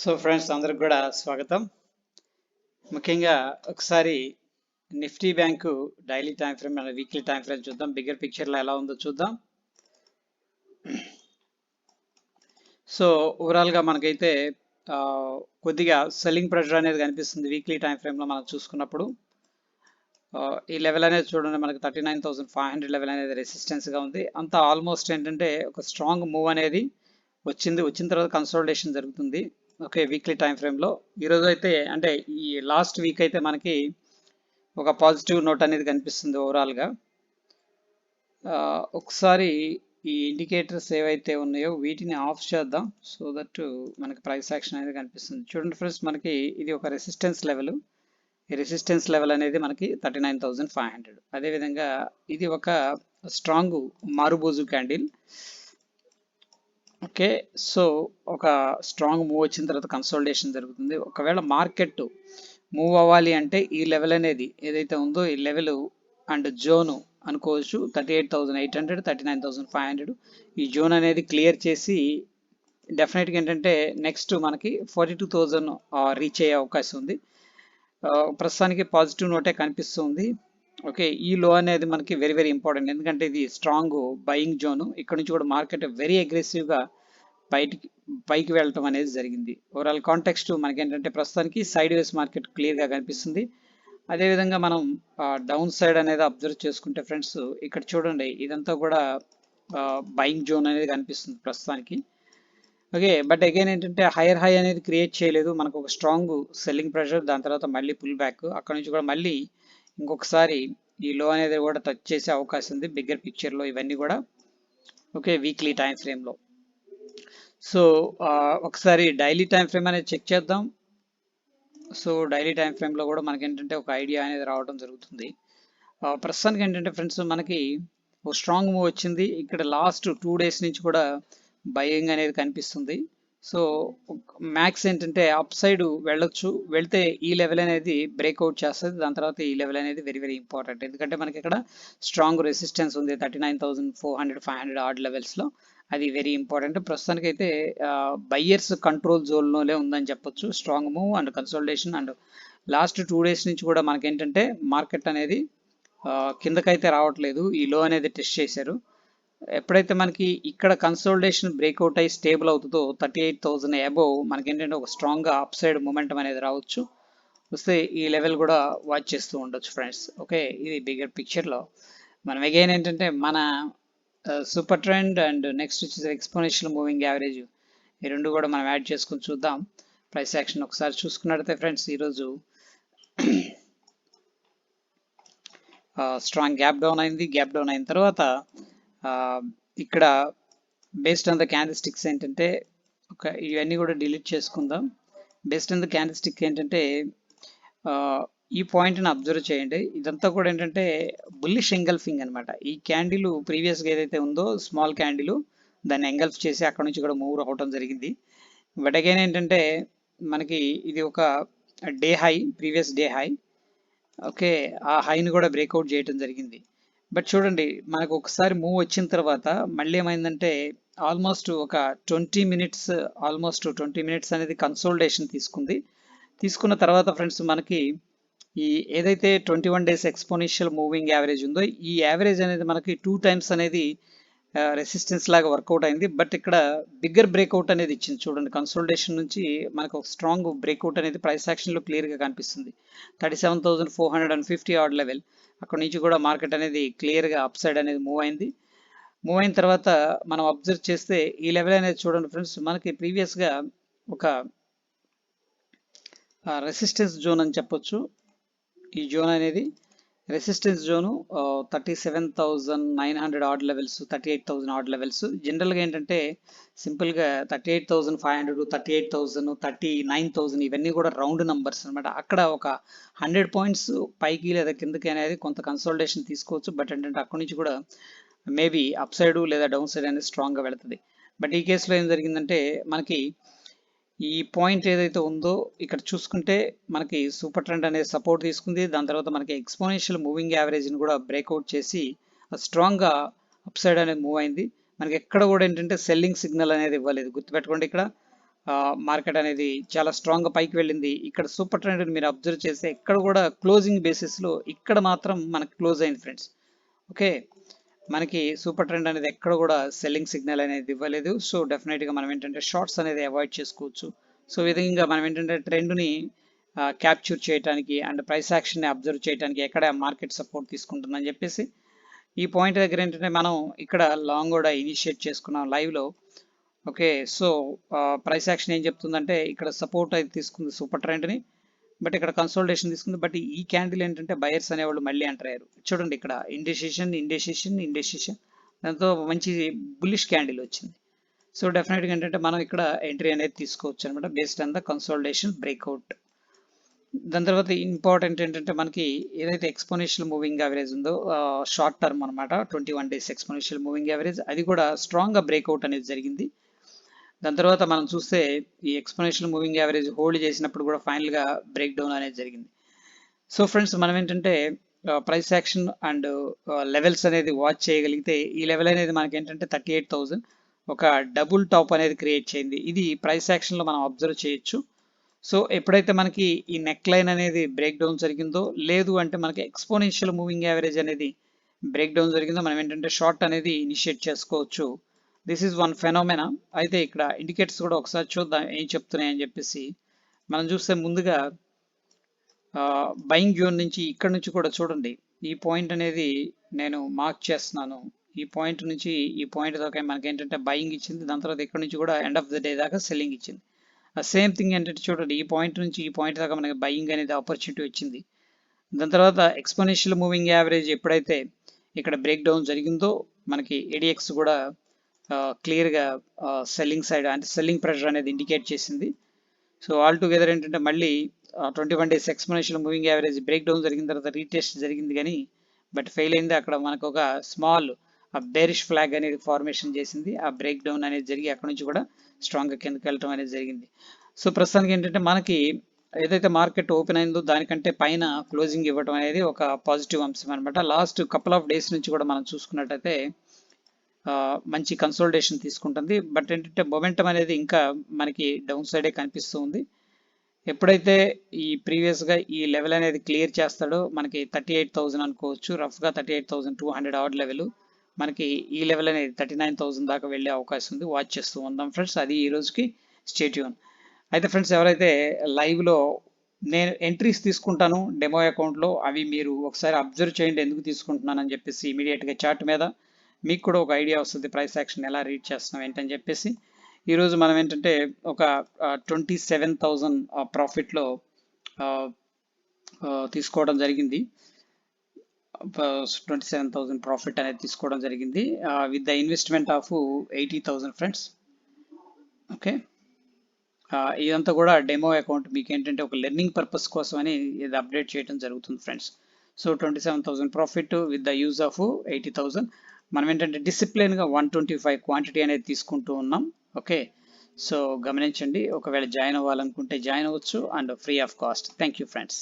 So friends అందరికి కూడా స్వాగతం. ముఖ్యంగా ఒకసారి Nifty bank daily time frame and weekly time frame చూద్దాం. బిగ్గర్ పిక్చర్లో ఎలా ఉందో చూద్దాం. సో ఓవరాల్గా మనకైతే ఆ, కొద్దిగా సెల్లింగ్ ప్రెషర్ అనేది కనిపిస్తుంది వీక్లీ టైం ఫ్రేమ్లో మనం చూసుకున్నప్పుడు. ఈ లెవెల్ అనేది చూడండి, మనకి 39,500 లెవెల్ అనేది రెసిస్టెన్స్గా ఉంది. అంతా ఆల్మోస్ట్ ఏంటంటే ఒక స్ట్రాంగ్ మూవ్ అనేది వచ్చిన తర్వాత కన్సోలిడేషన్ జరుగుతుంది. ఓకే, వీక్లీ టైం ఫ్రేమ్లో ఈరోజు అయితే అంటే ఈ లాస్ట్ వీక్ అయితే మనకి ఒక పాజిటివ్ నోట్ అనేది కనిపిస్తుంది ఓవరాల్గా. ఒకసారి ఈ ఇండికేటర్స్ ఏవైతే ఉన్నాయో వీటిని ఆఫ్ చేద్దాం, సో దట్ మనకి ప్రైస్ యాక్షన్ అనేది కనిపిస్తుంది. చూడండి ఫ్రెండ్స్, మనకి ఇది ఒక రెసిస్టెన్స్ లెవెల్. ఈ రెసిస్టెన్స్ లెవెల్ అనేది మనకి 39,500. అదేవిధంగా ఇది ఒక స్ట్రాంగ్ మారుబోజు క్యాండిల్. ఓకే, సో ఒక స్ట్రాంగ్ మూవ్ వచ్చిన తర్వాత కన్సోలిడేషన్ జరుగుతుంది. ఒకవేళ మార్కెట్ మూవ్ అవ్వాలి అంటే ఈ లెవెల్ అనేది ఏదైతే ఉందో ఈ లెవెల్ అండ్ జోను అనుకోవచ్చు 38,800, 39,500. ఈ జోన్ అనేది క్లియర్ చేసి డెఫినెట్గా ఏంటంటే నెక్స్ట్ మనకి 42,000 రీచ్ అయ్యే అవకాశం ఉంది. ప్రస్తుతానికి పాజిటివ్ నోటే కనిపిస్తుంది. ఓకే, ఈ లో అనేది మనకి వెరీ వెరీ ఇంపార్టెంట్, ఎందుకంటే ఇది స్ట్రాంగ్ బయింగ్ జోను. ఇక్కడ నుంచి కూడా మార్కెట్ వెరీ అగ్రెసివ్గా పైకి వెళ్ళటం అనేది జరిగింది. ఓవరాల్ కాంటెక్స్ట్ మనకి ఏంటంటే ప్రస్తుతానికి సైడ్ వేస్ మార్కెట్ క్లియర్గా కనిపిస్తుంది. అదేవిధంగా మనం డౌన్ సైడ్ అనేది అబ్జర్వ్ చేసుకుంటే ఫ్రెండ్స్, ఇక్కడ చూడండి ఇదంతా కూడా బయింగ్ జోన్ అనేది కనిపిస్తుంది ప్రస్తుతానికి. ఓకే, బట్ అగైన్ ఏంటంటే హైయర్ హై అనేది క్రియేట్ చేయలేదు, మనకు ఒక స్ట్రాంగ్ సెల్లింగ్ ప్రెషర్, దాని తర్వాత మళ్ళీ పుల్ బ్యాక్, అక్కడ నుంచి కూడా మళ్ళీ ఇంకొకసారి ఈ లో అనేది కూడా టచ్ చేసే అవకాశం ఉంది బిగ్గర్ పిక్చర్లో ఇవన్నీ కూడా. ఓకే, వీక్లీ టైం ఫ్రేమ్లో. సో ఒకసారి డైలీ టైం ఫ్రేమ్ అనేది చెక్ చేద్దాం. సో డైలీ టైం ఫ్రేమ్లో కూడా మనకి ఏంటంటే ఒక ఐడియా అనేది రావడం జరుగుతుంది. ప్రస్తుతానికి ఏంటంటే ఫ్రెండ్స్ మనకి ఒక స్ట్రాంగ్ మూవ్ వచ్చింది. ఇక్కడ లాస్ట్ 2 days నుంచి కూడా బయింగ్ అనేది కనిపిస్తుంది. సో మ్యాక్స్ ఏంటంటే అప్ సైడ్ వెళ్ళొచ్చు, వెళ్తే ఈ లెవెల్ అనేది బ్రేక్అవుట్ చేస్తుంది. దాని తర్వాత ఈ లెవెల్ అనేది వెరీ వెరీ ఇంపార్టెంట్, ఎందుకంటే మనకి ఇక్కడ స్ట్రాంగ్ రెసిస్టెన్స్ ఉంది 39,400, 500 ఆర్డ్ లెవెల్స్లో. అది వెరీ ఇంపార్టెంట్. ప్రస్తుతానికి అయితే బయ్యర్స్ కంట్రోల్ జోన్లోనే ఉందని చెప్పొచ్చు. Strong move and consolidation, and last 2 days నుంచి కూడా మనకి ఏంటంటే మార్కెట్ అనేది కిందకైతే రావట్లేదు, ఈ లో అనేది టెస్ట్ చేశారు. ఎప్పుడైతే మనకి ఇక్కడ కన్సోలిడేషన్ బ్రేక్అవుట్ అయ్యి స్టేబుల్ అవుతుందో 38,000 అబోవ్ మనకి ఏంటంటే ఒక స్ట్రాంగ్గా అప్ సైడ్ మూమెంటం అనేది రావచ్చు. వస్తే ఈ లెవెల్ కూడా వాచ్ చేస్తూ ఉండొచ్చు ఫ్రెండ్స్. ఓకే, ఇది బిగ్గర్ పిక్చర్లో మనం అగైన్ ఏంటంటే మన సూపర్ ట్రెండ్ అండ్ నెక్స్ట్ వచ్చేసి ఎక్స్పోనెన్షియల్ మూవింగ్ యావరేజ్, ఈ రెండు కూడా మనం యాడ్ చేసుకొని చూద్దాం. ప్రైస్ యాక్షన్ ఒకసారి చూసుకున్నట్లయితే ఫ్రెండ్స్, ఈరోజు స్ట్రాంగ్ గ్యాప్ డౌన్ అయింది. గ్యాప్ డౌన్ అయిన తర్వాత ఇక్కడ based on the candle sticks ఏంటంటే ఇవన్నీ కూడా డిలీట్ చేసుకుందాం. Based on the candle stick ఏంటంటే ఈ పాయింట్ని అబ్జర్వ్ చేయండి. ఇదంతా కూడా ఏంటంటే బుల్లిష్ ఎంగల్ఫింగ్ అనమాట. ఈ క్యాండిల్ ప్రీవియస్గా ఏదైతే ఉందో స్మాల్ క్యాండిల్ దాన్ని ఎంగల్ఫ్ చేసి అక్కడ నుంచి కూడా మూవ్ అవ్వడం జరిగింది. బట్ అగైన్ ఏంటంటే మనకి ఇది ఒక day high, previous day high. Okay, ఆ హైని కూడా బ్రేక్అవుట్ చేయడం జరిగింది. బట్ చూడండి మనకు ఒకసారి మూవ్ వచ్చిన తర్వాత మళ్ళీ ఏమైందంటే ఆల్మోస్ట్ ఒక 20 మినిట్స్ అనేది కన్సోలిడేషన్ తీసుకున్న తర్వాత ఫ్రెండ్స్ మనకి ఈ ఏదైతే 21 days ఎక్స్పోనెన్షియల్ మూవింగ్ యావరేజ్ ఉందో ఈ యావరేజ్ అనేది మనకి 2 times అనేది రెసిస్టెన్స్ లాగా వర్కౌట్ అయింది. బట్ ఇక్కడ బిగ్గర్ బ్రేక్అవుట్ అనేది ఇచ్చింది. చూడండి కన్సోలిడేషన్ నుంచి మనకు ఒక స్ట్రాంగ్ బ్రేక్అవుట్ అనేది ప్రైస్ యాక్షన్లో క్లియర్గా కనిపిస్తుంది. 37,450 ఆర్డ్ లెవెల్, అక్కడ నుంచి కూడా మార్కెట్ అనేది క్లియర్గా అప్ సైడ్ అనేది మూవ్ అయింది. మూవ్ అయిన తర్వాత మనం అబ్జర్వ్ చేస్తే ఈ లెవెల్ అనేది చూడండి ఫ్రెండ్స్, మనకి ప్రీవియస్గా ఒక రెసిస్టెన్స్ జోన్ అని చెప్పొచ్చు. ఈ జోన్ అనేది రెసిస్టెన్స్ జోను 37,900 ఆర్డ్ లెవెల్స్, 38,000 ఆర్డ్ లెవెల్స్. జనరల్గా ఏంటంటే సింపుల్గా 38,500, 38,000, 39,000 ఇవన్నీ కూడా రౌండ్ నంబర్స్ అనమాట. అక్కడ ఒక 100 పాయింట్స్ పైకి లేదా కిందకి అనేది కొంత కన్సోలిడేషన్ తీసుకోవచ్చు. బట్ ఏంటంటే అక్కడి నుంచి కూడా మేబీ అప్ సైడ్ లేదా డౌన్ సైడ్ అనేది స్ట్రాంగ్గా వెళుతుంది. బట్ ఈ కేసులో ఏం జరిగిందంటే మనకి ఈ పాయింట్ ఏదైతే ఉందో ఇక్కడ చూసుకుంటే మనకి సూపర్ ట్రెండ్ అనేది సపోర్ట్ తీసుకుంది. దాని తర్వాత మనకి ఎక్స్పోనెన్షియల్ మూవింగ్ యావరేజ్ని కూడా బ్రేక్అవుట్ చేసి స్ట్రాంగ్గా అప్ సైడ్ అనేది మూవ్ అయింది. మనకి ఎక్కడ కూడా ఏంటంటే సెల్లింగ్ సిగ్నల్ అనేది ఇవ్వలేదు. గుర్తుపెట్టుకోండి, ఇక్కడ మార్కెట్ అనేది చాలా స్ట్రాంగ్గా పైకి వెళ్ళింది. ఇక్కడ సూపర్ ట్రెండ్ని మీరు అబ్జర్వ్ చేస్తే ఎక్కడ కూడా క్లోజింగ్ బేసిస్లో ఇక్కడ మాత్రం మనకి క్లోజ్ అయింది ఫ్రెండ్స్. ఓకే, మనకి సూపర్ ట్రెండ్ అనేది ఎక్కడ కూడా సెల్లింగ్ సిగ్నల్ అనేది ఇవ్వలేదు. సో డెఫినెట్గా మనం ఏంటంటే షార్ట్స్ అనేది అవాయిడ్ చేసుకోవచ్చు. సో ఈ విధంగా మనం ఏంటంటే ట్రెండ్ని క్యాప్చర్ చేయడానికి అండ్ ప్రైస్ యాక్షన్ని అబ్జర్వ్ చేయడానికి ఎక్కడ మార్కెట్ సపోర్ట్ తీసుకుంటుందని చెప్పేసి ఈ పాయింట్ దగ్గర ఏంటంటే మనం ఇక్కడ లాంగ్ కూడా ఇనిషియేట్ చేసుకున్నాం లైవ్లో. ఓకే, సో ప్రైస్ యాక్షన్ ఏం చెప్తుందంటే ఇక్కడ సపోర్ట్ అయితే తీసుకుంది సూపర్ ట్రెండ్ని, బట్ ఇక్కడ కన్సోల్టేషన్ తీసుకుంది. బట్ ఈ క్యాండిల్ ఏంటంటే బయర్స్ అనేవాళ్ళు మళ్ళీ ఎంటర్ అయ్యారు. చూడండి ఇక్కడ ఇండెసిషన్ దాంతో మంచి బుల్లిష్ క్యాండిల్ వచ్చింది. సో డెఫినెట్గా ఏంటంటే మనం ఇక్కడ ఎంట్రీ అనేది తీసుకోవచ్చు అనమాట based on the consultation breakout. దాని తర్వాత ఇంపార్టెంట్ ఏంటంటే మనకి ఏదైతే ఎక్స్పోనెన్షియల్ మూవింగ్ యావరేజ్ ఉందో షార్ట్ టర్మ్ అనమాట 21 డేస్ ఎక్స్పోనెన్షియల్ మూవింగ్ యావరేజ్, అది కూడా స్ట్రాంగ్గా బ్రేక్అవుట్ అనేది జరిగింది. దాని తర్వాత మనం చూస్తే ఈ ఎక్స్పోనెన్షియల్ మూవింగ్ యావరేజ్ హోల్డ్ చేసినప్పుడు కూడా ఫైనల్గా బ్రేక్ డౌన్ అనేది జరిగింది. సో ఫ్రెండ్స్ మనం ఏంటంటే ప్రైస్ యాక్షన్ అండ్ లెవెల్స్ అనేది వాచ్ చేయగలిగితే ఈ లెవెల్ అనేది మనకి ఏంటంటే 38,000 ఒక డబుల్ టాప్ అనేది క్రియేట్ చేయింది. ఇది ప్రైస్ యాక్షన్లో మనం అబ్జర్వ్ చేయొచ్చు. సో ఎప్పుడైతే మనకి ఈ నెక్ లైన్ అనేది బ్రేక్ డౌన్ జరిగిందో, లేదు అంటే మనకి ఎక్స్పోనెన్షియల్ మూవింగ్ యావరేజ్ అనేది బ్రేక్ డౌన్ జరిగిందో మనం ఏంటంటే షార్ట్ అనేది ఇనిషియేట్ చేసుకోవచ్చు. This is one phenomena. అయితే ఇక్కడ ఇండికేటర్స్ కూడా ఒకసారి చూద్దాం ఏం చెప్తున్నాయని చెప్పేసి. మనం చూస్తే ముందుగా బయింగ్ జోన్ నుంచి ఇక్కడ నుంచి కూడా చూడండి, ఈ పాయింట్ అనేది నేను మార్క్ చేస్తున్నాను. ఈ పాయింట్ నుంచి ఈ పాయింట్ దాకా మనకి ఏంటంటే బయింగ్ ఇచ్చింది. దాని తర్వాత ఇక్కడ నుంచి కూడా ఎండ్ ఆఫ్ ద డే దాకా సెల్లింగ్ ఇచ్చింది. సేమ్ థింగ్ ఏంటంటే చూడండి, ఈ పాయింట్ నుంచి ఈ పాయింట్ దాకా మనకి బయింగ్ అనేది ఆపర్చునిటీ వచ్చింది. దాని తర్వాత ఎక్స్పోనెన్షియల్ మూవింగ్ యావరేజ్ ఎప్పుడైతే ఇక్కడ బ్రేక్ డౌన్ జరిగిందో మనకి ఏడిఎక్స్ కూడా క్లియర్గా సెల్లింగ్ సైడ్ అంటే సెల్లింగ్ ప్రెషర్ అనేది ఇండికేట్ చేసింది. సో ఆల్ టుగెదర్ ఏంటంటే మళ్ళీ 21 days exponential moving average break down జరిగిన తర్వాత రీటెస్ట్ జరిగింది కానీ బట్ ఫెయిల్ అయింది. అక్కడ మనకు ఒక స్మాల్ బేరిష్ ఫ్లాగ్ అనేది ఫార్మేషన్ చేసింది. ఆ బ్రేక్ డౌన్ అనేది జరిగి అక్కడ నుంచి కూడా స్ట్రాంగ్గా కిందకి వెళ్ళటం అనేది జరిగింది. సో ప్రస్తుతానికి ఏంటంటే మనకి ఏదైతే మార్కెట్ ఓపెన్ అయిందో దానికంటే పైన క్లోజింగ్ ఇవ్వడం అనేది ఒక పాజిటివ్ అంశం అనమాట. లాస్ట్ కపుల్ ఆఫ్ డేస్ నుంచి కూడా మనం చూసుకున్నట్టయితే మంచి కన్సోల్టేషన్ తీసుకుంటుంది. బట్ ఏంటంటే మొమెంటం అనేది ఇంకా మనకి డౌన్ సైడే కనిపిస్తూ ఉంది. ఎప్పుడైతే ఈ ప్రీవియస్గా ఈ లెవెల్ అనేది క్లియర్ చేస్తాడో మనకి 38,000 అనుకోవచ్చు, రఫ్గా 38,200 ఆర్డ్ లెవెల్, మనకి ఈ లెవెల్ అనేది 39,000 దాకా వెళ్ళే అవకాశం ఉంది. వాచ్ చేస్తూ ఉందాం ఫ్రెండ్స్. అది ఈ రోజుకి స్టే ట్యూన్. అయితే ఫ్రెండ్స్ ఎవరైతే లైవ్లో నేను ఎంట్రీస్ తీసుకుంటాను డెమో అకౌంట్లో, అవి మీరు ఒకసారి అబ్జర్వ్ చేయండి ఎందుకు తీసుకుంటున్నానని చెప్పేసి. ఇమీడియట్గా చార్ట్ మీద మీకు కూడా ఒక ఐడియా వస్తుంది ప్రైస్ యాక్షన్ ఎలా రీడ్ చేస్తున్నాం ఏంటని చెప్పేసి. ఈరోజు మనం ఏంటంటే ఒక 27,000 ప్రాఫిట్లో తీసుకోవడం జరిగింది. 27,000 ప్రాఫిట్ అనేది తీసుకోవడం జరిగింది with the investment of 80,000 friends. Okay, ఇదంతా కూడా డెమో అకౌంట్, మీకు ఏంటంటే ఒక లెర్నింగ్ పర్పస్ కోసం అని ఇది అప్డేట్ చేయడం జరుగుతుంది friends. So 27,000 profit with the use of 80,000. మనం ఏంటంటే డిసిప్లిన్గా 125 క్వాంటిటీ అనేది తీసుకుంటూ ఉన్నాం. ఓకే, సో గమనించండి. ఒకవేళ జాయిన్ అవ్వాలనుకుంటే జాయిన్ అవ్వచ్చు and free of cost. Thank you friends.